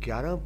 11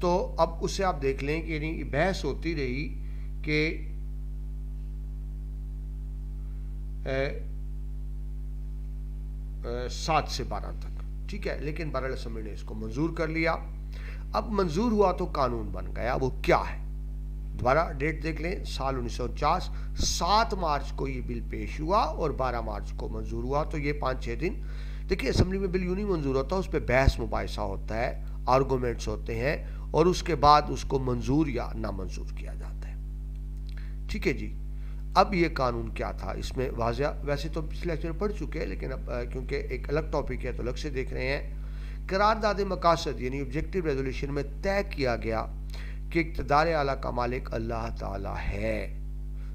تو اب اسے آپ دیکھ لیں کہ یعنی بحث ہوتی رہی کہ 7 سے 12 تک، ٹھیک ہے، لیکن بہرحال اسمبلی نے اس کو منظور کر لیا۔ اب منظور ہوا تو قانون بن گیا۔ وہ کیا ہے؟ دوبارہ ڈیٹ دیکھ لیں، سال 1949، 7 مارچ کو یہ بل پیش ہوا اور 12 مارچ کو منظور ہوا، تو یہ 5-6 دن۔ دیکھیے اسمبلی میں بل یوں نہیں منظور ہوتا، اس پہ بحث مباحثہ ہوتا ہے، آرگومنٹس ہوتے ہیں، اور اس کے بعد اس کو منظور یا نامنظور کیا جاتا ہے، ٹھیک ہے جی۔ اب یہ قانون کیا تھا، اس میں واضح، ویسے تو پچھلے لیکچر پڑھ چکے ہیں، لیکن اب کیونکہ ایک الگ ٹاپک ہے تو الگ سے دیکھ رہے ہیں۔ قرارداد مقاصد یعنی آبجیکٹو ریزولوشن میں طے کیا گیا کہ اقتدار اعلیٰ کا مالک اللہ تعالیٰ ہے،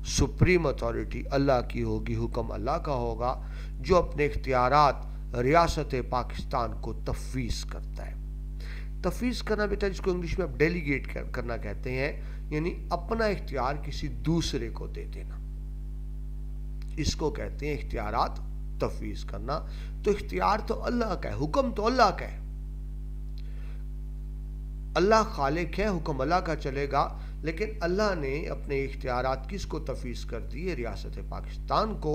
سپریم اتھارٹی اللہ کی ہوگی، حکم اللہ کا ہوگا، جو اپنے اختیارات ریاست پاکستان کو تفویض کرتا ہے۔ تفویض کرنا بیٹا جس کو انگلش میں اب ڈیلیگیٹ کرنا کہتے ہیں، یعنی اپنا اختیار کسی دوسرے کو دے دینا، اس کو کہتے ہیں اختیارات تفویض کرنا۔ تو اختیار تو اللہ کا ہے، حکم تو اللہ کا ہے، اللہ خالق ہے، حکم اللہ کا چلے گا، لیکن اللہ نے اپنے اختیارات کس کو تفویض کر دیے؟ ریاست پاکستان کو،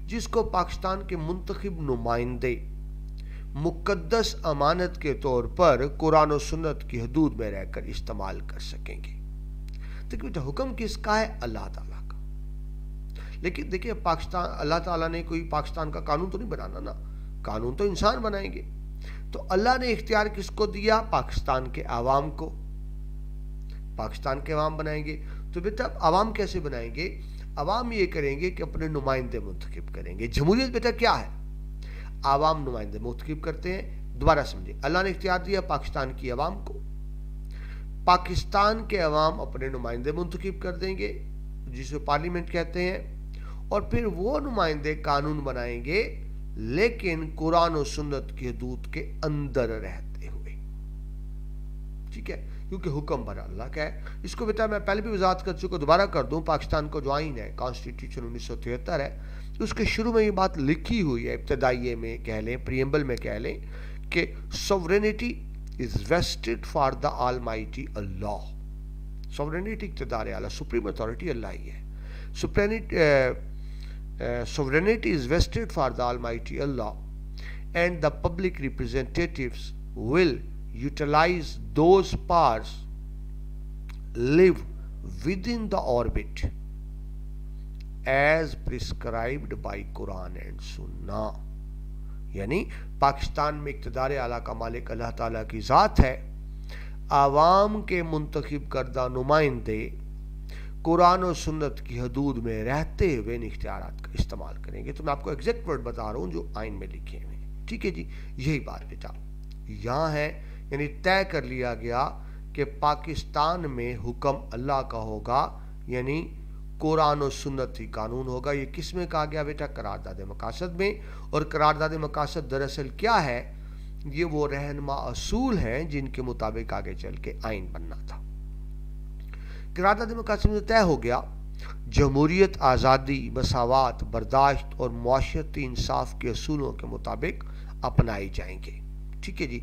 جس کو پاکستان کے منتخب نمائندے مقدس امانت کے طور پر قرآن و سنت کی حدود میں رہ کر استعمال کر سکیں گے۔ دیکھیں حکم کس کا ہے؟ اللہ تعالیٰ کا۔ لیکن دیکھیں پاکستان، اللہ تعالیٰ نے کوئی پاکستان کا قانون تو نہیں بنانا نا، قانون تو انسان بنائیں گے۔ تو اللہ نے اختیار کس کو دیا؟ پاکستان کے عوام کو، پاکستان کے عوام بنائیں گے۔ تو بیٹا عوام کیسے بنائیں گے؟ عوام یہ کریں گے کہ اپنے نمائندے منتخب کریں گے۔ جمہوریت بیٹا کیا ہے؟ عوام نمائندے منتخب کرتے ہیں۔ دوبارہ سمجھے، اللہ نے اختیار دیا پاکستان کی عوام کو، پاکستان کے عوام اپنے نمائندے منتخب کر دیں گے جسے پارلیمنٹ کہتے ہیں، اور پھر وہ نمائندے قانون بنائیں گے، لیکن قرآن و سنت کی حدود کے اندر رہتے ہوئے، ٹھیک ہے، کیونکہ حکم بھر اللہ کا ہے۔ اس کو بیٹا میں پہلے بھی وضاحت کر چکا، دوبارہ کر دوں۔ پاکستان کو جو آئین ہے، کانسٹیٹیوشن 1973 ہے، اس کے شروع میں یہ بات لکھی ہوئی ہے، ابتدائیے میں کہہ لیں، پریمبل میں کہہ لیں کہ sovereignty is vested for the almighty Allah۔ sovereignty اقتدار اعلیٰ، supreme authority اللہ ہی ہے۔ sovereignty is vested for the almighty Allah and the public representatives will utilize those powers live within the orbit as prescribed by Quran and Sunnah۔ یعنی پاکستان میں اقتدار اعلیٰ کا مالک اللہ تعالیٰ کی ذات ہے، عوام کے منتخب کردہ نمائندے قرآن و سنت کی حدود میں رہتے ہوئے ان اختیارات کا استعمال کریں گے۔ تو میں آپ کو ایگزیکٹ ورڈ بتا رہا ہوں جو آئین میں لکھے ہوئے ہیں، ٹھیک ہے جی۔ یہی بات بیٹا یہاں ہے، یعنی طے کر لیا گیا کہ پاکستان میں حکم اللہ کا ہوگا، یعنی قرآن و سنت ہی قانون ہوگا۔ یہ کس میں کہا گیا بیٹا؟ قرارداد مقاصد میں۔ اور قرارداد مقاصد دراصل کیا ہے؟ یہ وہ رہنما اصول ہیں جن کے مطابق آگے چل کے آئین بننا تھا۔ قرارداد مقاصد میں طے ہو گیا جمہوریت، آزادی، مساوات، برداشت اور معاشرتی انصاف کے اصولوں کے مطابق اپنائی جائیں گے، ٹھیک ہے جی۔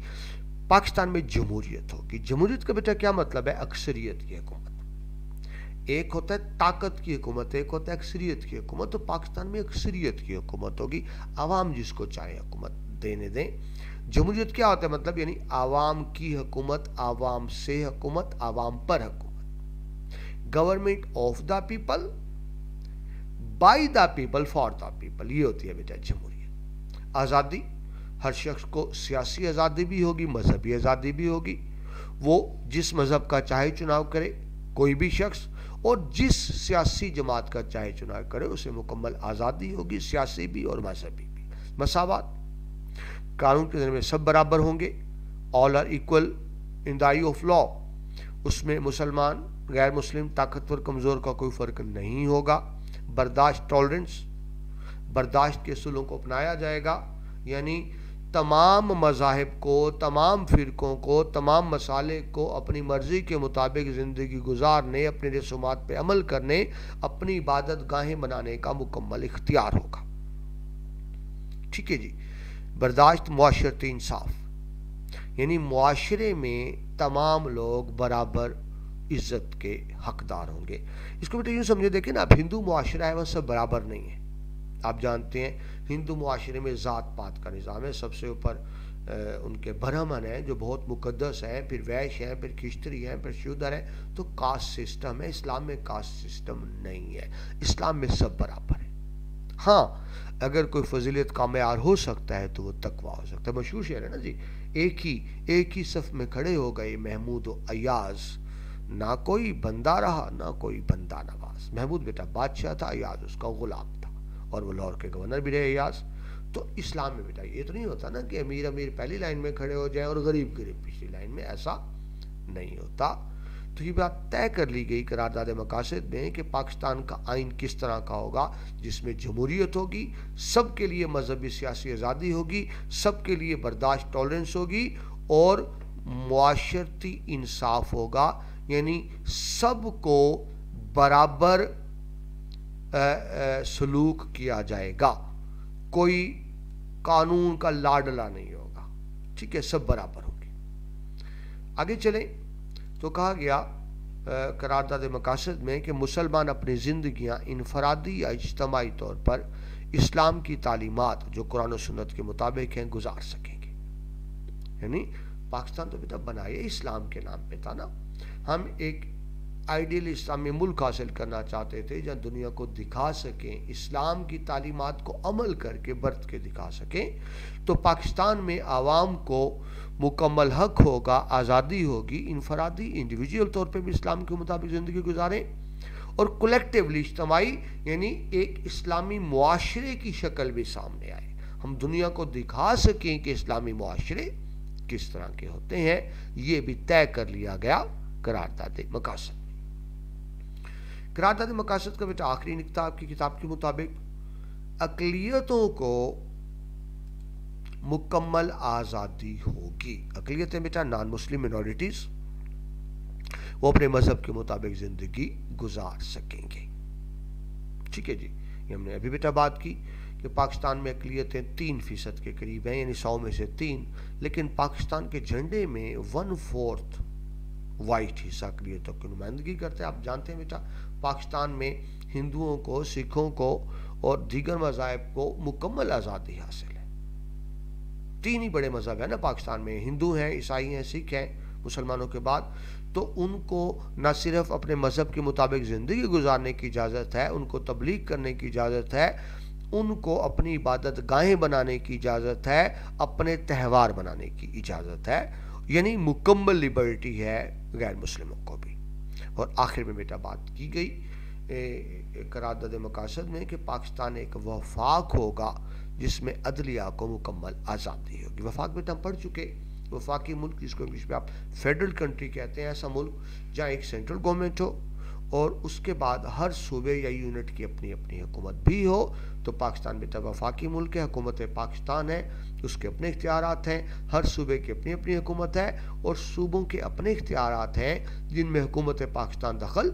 پاکستان میں جمہوریت ہوگی۔ جمہوریت کا بیٹا کیا مطلب ہے؟ اکثریت کی حکومت۔ ایک ہوتا ہے طاقت کی حکومت، ایک ہوتا ہے اکثریت کی حکومت۔ تو پاکستان میں اکثریت کی حکومت ہوگی، عوام جس کو چاہے حکومت دینے دیں۔ جمہوریت کیا ہوتا ہے مطلب؟ یعنی عوام کی حکومت، عوام سے حکومت، عوام پر حکومت۔ Government of the people, by the people, for the people, یہ ہوتی ہے بیٹا جمہوریت۔ آزادی، ہر شخص کو سیاسی آزادی بھی ہوگی، مذہبی آزادی بھی ہوگی، وہ جس مذہب کا چاہے چناؤ کرے کوئی بھی شخص، اور جس سیاسی جماعت کا چاہے چناؤ کرے اسے مکمل آزادی ہوگی، سیاسی بھی اور مذہبی بھی۔ مساوات، قانون کے ذریعے سب برابر ہوں گے، all are equal in the eye of law, اس میں مسلمان، غیر مسلم، طاقتور، کمزور کا کوئی فرق نہیں ہوگا۔ برداشت، ٹالرنس، برداشت کے اصولوں کو اپنایا جائے گا، یعنی تمام مذاہب کو، تمام فرقوں کو، تمام مسالک کو اپنی مرضی کے مطابق زندگی گزارنے، اپنے رسومات پہ عمل کرنے، اپنی عبادت گاہیں بنانے کا مکمل اختیار ہوگا، ٹھیک ہے جی۔ برداشت، معاشرتی انصاف، یعنی معاشرے میں تمام لوگ برابر عزت کے حقدار ہوں گے. اس کو بیٹا یوں سمجھے دیکھیں نا، اب ہندو معاشرہ ہے وہ سب برابر نہیں ہے. آپ جانتے ہیں ہندو معاشرے میں ذات پات کا نظام ہے. سب سے اوپر ان کے برہمن ہیں جو بہت مقدس ہیں، پھر ویش ہیں، پھر کھشتری ہیں، پھر شودر ہیں. تو کاسٹ سسٹم ہے. اسلام میں کاسٹ سسٹم نہیں ہے. اسلام میں سب برابر ہے. ہاں اگر کوئی فضیلت کا معیار ہو سکتا ہے تو وہ تقویٰ ہو سکتا ہے. مشہور شعر ہے نا جی، ایک ہی صف میں کھڑے ہو گئے محمود و ایاز، نہ کوئی بندہ رہا نہ کوئی بندہ نواز. محمود بیٹا بادشاہ تھا، ایاز اس کا غلام تھا، اور وہ لاہور کے گورنر بھی رہے ایاز. تو اسلام میں بیٹا یہ تو نہیں ہوتا نا کہ امیر پہلی لائن میں کھڑے ہو جائیں اور غریب پچھلی لائن میں، ایسا نہیں ہوتا. تو یہ بات طے کر لی گئی قرارداد مقاصد میں کہ پاکستان کا آئین کس طرح کا ہوگا، جس میں جمہوریت ہوگی، سب کے لیے مذہبی سیاسی آزادی ہوگی، سب کے لیے برداشت ٹالرنس ہوگی، اور معاشرتی انصاف ہوگا. یعنی سب کو برابر سلوک کیا جائے گا، کوئی قانون کا لاڈلا نہیں ہوگا. ٹھیک ہے، سب برابر ہوگی. آگے چلیں تو کہا گیا قرارداد مقاصد میں کہ مسلمان اپنی زندگیاں انفرادی یا اجتماعی طور پر اسلام کی تعلیمات جو قرآن و سنت کے مطابق ہیں گزار سکیں گے. یعنی پاکستان تو بیٹا بنایا اسلام کے نام پہ تھا نا. ہم ایک آئیڈیل اسلامی ملک حاصل کرنا چاہتے تھے جہاں دنیا کو دکھا سکیں، اسلام کی تعلیمات کو عمل کر کے برت کے دکھا سکیں. تو پاکستان میں عوام کو مکمل حق ہوگا، آزادی ہوگی، انفرادی انڈیویجول طور پہ بھی اسلام کے مطابق زندگی گزاریں، اور کولیکٹیولی اجتماعی یعنی ایک اسلامی معاشرے کی شکل بھی سامنے آئے. ہم دنیا کو دکھا سکیں کہ اسلامی معاشرے کس طرح کے ہوتے ہیں. یہ بھی طے کر لیا گیا قرارداد مقاصد. قرارداد مقاصد کا بیٹا آخری نقطہ آپ کی کتاب کے مطابق اقلیتوں کو مکمل آزادی ہوگی. اقلیتیں بیٹا نان مسلم مینورٹیز، وہ اپنے مذہب کے مطابق زندگی گزار سکیں گے. ٹھیک ہے جی، یہ ہم نے ابھی بیٹا بات کی کہ پاکستان میں اقلیتیں 3% کے قریب ہیں، یعنی 100 میں سے 3. لیکن پاکستان کے جھنڈے میں 1/4 وائٹ حصہ اقلیتوں کی نمائندگی کرتے ہیں. آپ جانتے ہیں بیٹا پاکستان میں ہندوؤں کو، سکھوں کو اور دیگر مذاہب کو مکمل آزادی حاصل ہے. 3 ہی بڑے مذہب ہیں نا پاکستان میں، ہندو ہیں، عیسائی ہیں، سکھ ہیں مسلمانوں کے بعد. تو ان کو نہ صرف اپنے مذہب کے مطابق زندگی گزارنے کی اجازت ہے، ان کو تبلیغ کرنے کی اجازت ہے، ان کو اپنی عبادت گاہیں بنانے کی اجازت ہے، اپنے تہوار بنانے کی اجازت ہے. یعنی مکمل لبرٹی ہے غیر مسلموں کو بھی. اور آخر میں بیٹا بات کی گئی قرارداد مقاصد میں کہ پاکستان ایک وفاق ہوگا جس میں عدلیہ کو مکمل آزادی ہوگی. وفاق بیٹا ہم پڑھ چکے. وفاقی ملک جس کو انگلش میں آپ فیڈرل کنٹری کہتے ہیں، ایسا ملک جہاں ایک سینٹرل گورنمنٹ ہو اور اس کے بعد ہر صوبے یا یونٹ کی اپنی اپنی حکومت بھی ہو. تو پاکستان بیٹا وفاقی ملک ہے، حکومت پاکستان ہے، اس کے اپنے اختیارات ہیں، ہر صوبے کی اپنی اپنی حکومت ہے، اور صوبوں کے اپنے اختیارات ہیں جن میں حکومت پاکستان دخل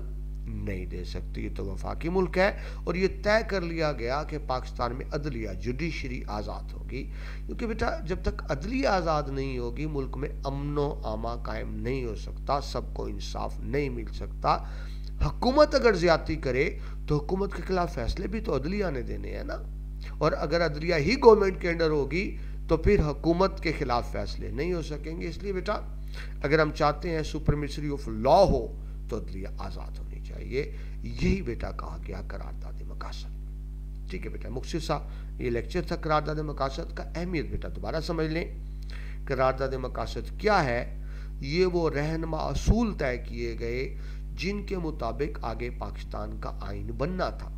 نہیں دے سکتی. یہ تو وفاقی ملک ہے. اور یہ طے کر لیا گیا کہ پاکستان میں عدلیہ جوڈیشری آزاد ہوگی، کیونکہ بیٹا جب تک عدلیہ آزاد نہیں ہوگی ملک میں امن و امان قائم نہیں ہو سکتا، سب کو انصاف نہیں مل سکتا. حکومت اگر زیادتی کرے تو حکومت کے خلاف فیصلے بھی تو عدلیہ نے دینے ہیں نا. اور اگر عدلیہ ہی گورنمنٹ کے انڈر ہوگی تو پھر حکومت کے خلاف فیصلے نہیں ہو سکیں گے. اس لیے بیٹا اگر ہم چاہتے ہیں سپریمیسی آف لا ہو تو عدلیہ آزاد ہونی چاہیے. یہی بیٹا کہا گیا قرارداد مقاصد. ٹھیک ہے بیٹا، مختصر سا یہ لیکچر تھا قرارداد مقاصد کا. اہمیت بیٹا دوبارہ سمجھ لیں. قرارداد مقاصد کیا ہے؟ یہ وہ رہنما اصول طے کیے گئے جن کے مطابق آگے پاکستان کا آئین بننا تھا.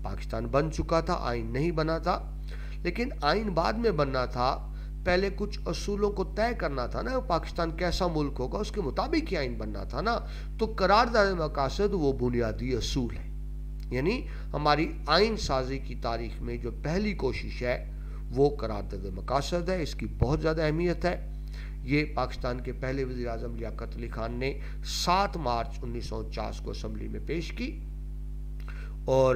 پاکستان بن چکا تھا، آئین نہیں بنا تھا. لیکن آئین بعد میں بننا تھا. پہلے کچھ اصولوں کو طے کرنا تھا نا، پاکستان کیسا ملک ہوگا اس کے مطابق ہی آئین بننا تھا نا. تو قرارداد مقاصد وہ بنیادی اصول ہے. یعنی ہماری آئین سازی کی تاریخ میں جو پہلی کوشش ہے وہ قرارداد مقاصد ہے. اس کی بہت زیادہ اہمیت ہے. یہ پاکستان کے پہلے وزیر اعظم لیاقت علی خان نے 7 مارچ 1949 کو اسمبلی میں پیش کی، اور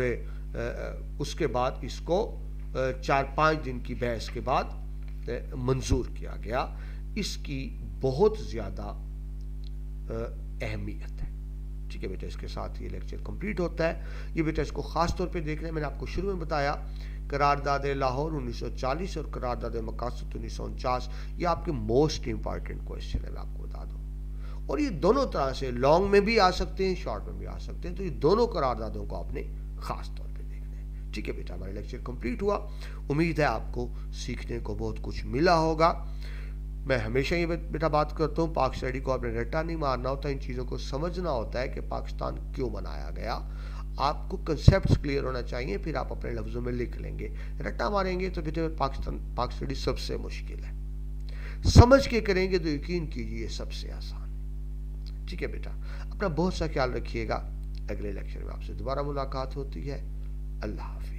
اس کے بعد اس کو 4-5 دن کی بحث کے بعد منظور کیا گیا. اس کی بہت زیادہ اہمیت ہے. ٹھیک ہے بیٹا, اس کے ساتھ یہ لیکچر کمپلیٹ ہوتا ہے. یہ بیٹا اس کو خاص طور پہ دیکھنا ہے. میں نے آپ کو شروع میں بتایا قرارداد لاہور 1940 اور قرارداد مقاصد 1949, یہ آپ کے موسٹ امپارٹنٹ کویشچن ہے, میں آپ کو بتا دوں. اور یہ دونوں طرح سے لانگ میں بھی آ سکتے ہیں, شارٹ میں بھی آ سکتے ہیں. تو یہ دونوں قراردادوں کو آپ نے خاص طور پہ دیکھنا ہے. ٹھیک ہے بیٹا, ہمارا لیکچر کمپلیٹ ہوا. امید ہے آپ کو سیکھنے کو بہت کچھ ملا ہوگا. میں ہمیشہ یہ بیٹا بات کرتا ہوں, پاک اسٹڈی کو آپ نے رٹا نہیں مارنا ہوتا, ان چیزوں کو سمجھنا ہوتا ہے کہ پاکستان کیوں بنایا گیا. آپ کو کنسیپٹس کلیئر ہونا چاہیے, پھر آپ اپنے لفظوں میں لکھ لیں گے. رٹا ماریں گے تو بیٹا پاک اسٹڈی سب سے مشکل ہے. سمجھ کے کریں گے تو یقین کیجیے سب سے آسان. ٹھیک ہے بیٹا, اپنا بہت سا خیال رکھیے گا. اگلے لیکچر میں آپ سے دوبارہ ملاقات ہوتی ہے. اللہ حافظ.